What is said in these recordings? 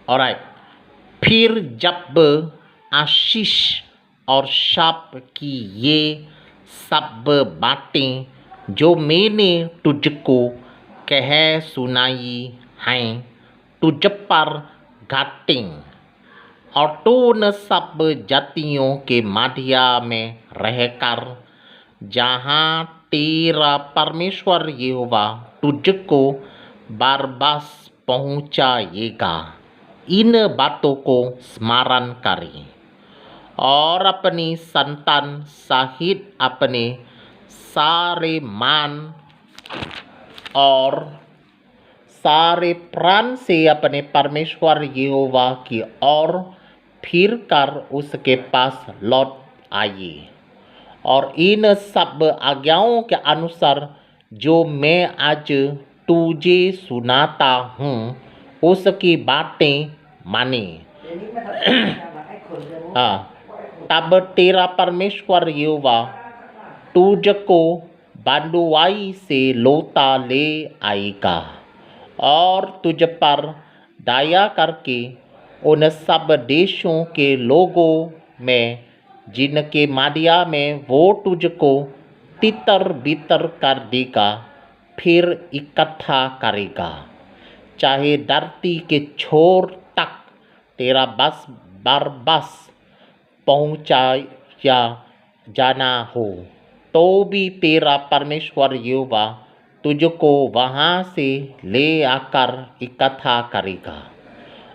Alright. फिर जब आशीष और शाप की ये सब बातें जो मैंने तुझको कह सुनाई हैं तुझ पर घाटें, और तू उन सब जातियों के मध्य में रहकर जहाँ तेरा परमेश्वर यहोवा तुझको बरबस पहुँचाएगा, इन बातों को स्मरण करें और अपनी संतान सहित अपने सारे मन और सारे प्राण से अपने परमेश्वर यहोवा की ओर फिर कर उसके पास लौट आइए, और इन सब आज्ञाओं के अनुसार जो मैं आज तुझे सुनाता हूँ उसकी बातें माने। तब तेरा परमेश्वर यहोवा तुझको बंधुआई से लौटा ले आएगा और तुझ पर दया करके उन सब देशों के लोगों में जिनके मध्य में वो तुझको तितर बितर कर देगा फिर इकट्ठा करेगा, चाहे धरती के छोर तक तेरा बस बरबस पहुँचाया जाना हो, तो भी तेरा परमेश्वर यहोवा तुझको वहाँ से ले आकर इकट्ठा करेगा,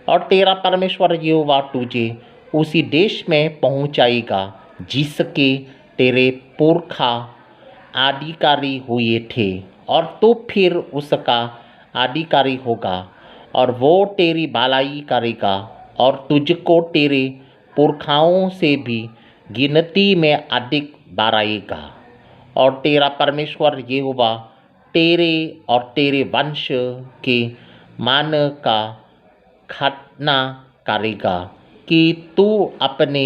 और तेरा परमेश्वर यहोवा तुझे उसी देश में पहुँचाएगा जिसके तेरे पुरखा अधिकारी हुए थे, और तू फिर उसका अधिकारी होगा, और वो तेरी भलाई करेगा और तुझको तेरे पुरखाओं से भी गिनती में अधिक बढ़ाएगा, और तेरा परमेश्वर यहोवा तेरे और तेरे वंश के मन का खतना करेगा कि तू अपने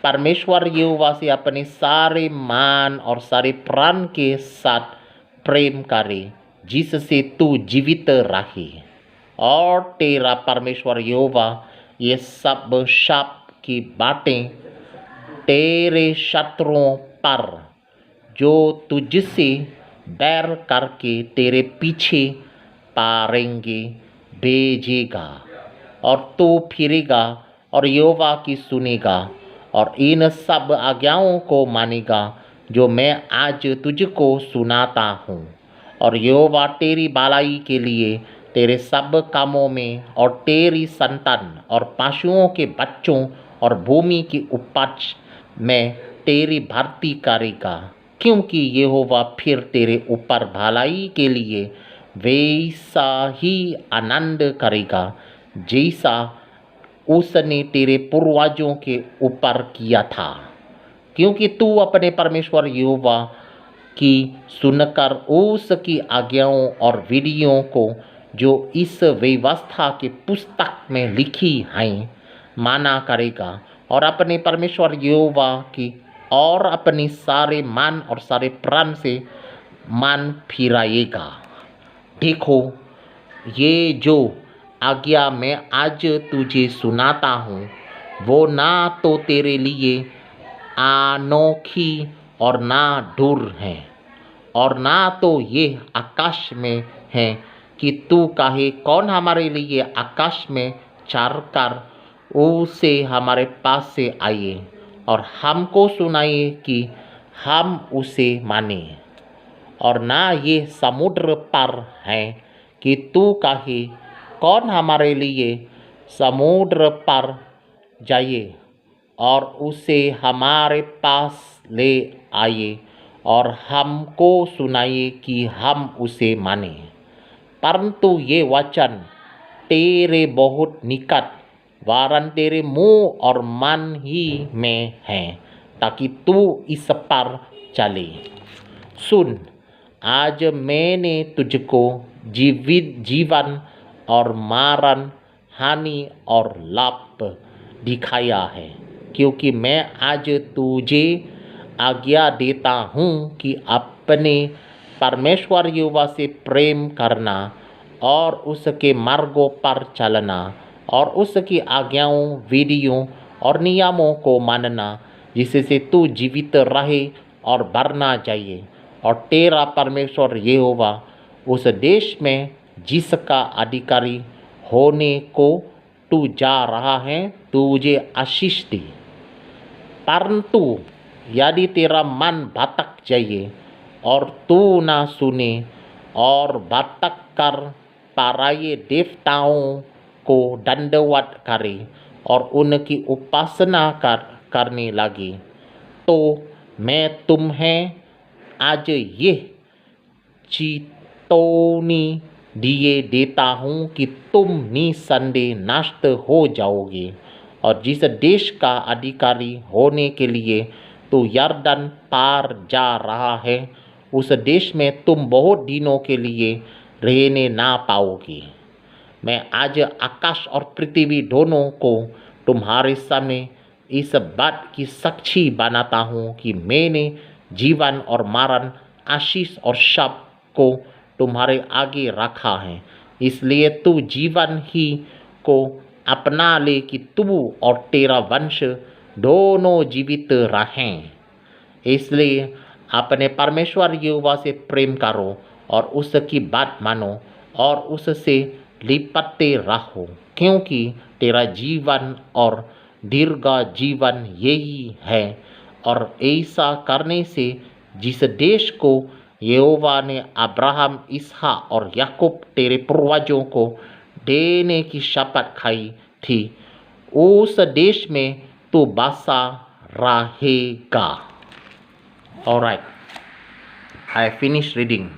परमेश्वर यहोवा से अपने सारे मन और सारे प्राण के साथ प्रेम करे जिससे तू जीवित रहे, और तेरा परमेश्वर यहोवा ये सब शाप की बातें तेरे शत्रुओं पर जो तुझसे बैर करके तेरे पीछे पारेंगे भेजेगा, और तू फिरेगा और यहोवा की सुनेगा और इन सब आज्ञाओं को मानेगा जो मैं आज तुझको सुनाता हूँ, और यहोवा तेरी भलाई के लिए तेरे सब कामों में और तेरी संतान और पशुओं के बच्चों और भूमि की उपज में तेरी भर्ती करेगा, क्योंकि यहोवा फिर तेरे ऊपर भलाई के लिए वैसा ही आनंद करेगा जैसा उसने तेरे पूर्वजों के ऊपर किया था, क्योंकि तू अपने परमेश्वर यहोवा की सुनकर उसकी आज्ञाओं और विधियों को जो इस व्यवस्था की पुस्तक में लिखी हैं माना करेगा, और अपने परमेश्वर यहोवा की और अपने सारे मन और सारे प्राण से मन फिराएगा। देखो, ये जो आज्ञा मैं आज तुझे सुनाता हूँ वो ना तो तेरे लिए अनोखी और ना दूर है, और ना तो ये आकाश में है कि तू कहे कौन हमारे लिए आकाश में चढ़कर उसे हमारे पास से आए और हमको सुनाए कि हम उसे माने, और ना ये समुद्र पर है कि तू कहे कौन हमारे लिए समुद्र पर जाए और उसे हमारे पास ले आए और हमको सुनाए कि हम उसे माने, परंतु ये वचन तेरे बहुत निकट वरन तेरे मुँह और मन ही में है, ताकि तू इस पर चले। सुन, आज मैंने तुझको जीवन और मरण, हानि और लाभ दिखाया है, क्योंकि मैं आज तुझे आज्ञा देता हूँ कि अपने परमेश्वर यहोवा से प्रेम करना और उसके मार्गों पर चलना और उसकी आज्ञाओं, विधियों और नियमों को मानना, जिससे तू जीवित रहे और बढ़ना चाहिए। और तेरा परमेश्वर यहोवा उस देश में जिसका अधिकारी होने को तू जा रहा है तुझे आशीष दे। परंतु यदि तेरा मन भटक जाए और तू न सुने और भटक कर पराये देवताओं को दंडवत करे और उनकी उपासना करने लगे, तो मैं तुम्हें आज ये चेतावनी दिए देता हूँ कि तुम निसंदेह नष्ट हो जाओगे। और जिस देश का अधिकारी होने के लिए तो यरदन पार जा रहा है, उस देश में तुम बहुत दिनों के लिए रहने ना पाओगे। मैं आज आकाश और पृथ्वी दोनों को तुम्हारे सामने इस बात की साक्षी बनाता हूँ कि मैंने जीवन और मरण, आशीष और शाप को तुम्हारे आगे रखा है। इसलिए तू जीवन ही को अपना ले कि तू और तेरा वंश दोनों जीवित रहें। इसलिए अपने परमेश्वर यहोवा से प्रेम करो और उसकी बात मानो और उससे लिपटते रहो, क्योंकि तेरा जीवन और दीर्घ जीवन यही है। और ऐसा करने से जिस देश को यहोवा ने अब्राहम, इसहाक और याकूब तेरे पूर्वजों को देने की शपथ खाई थी, उस देश में तू बसा रहेगा। Alright, I finished reading.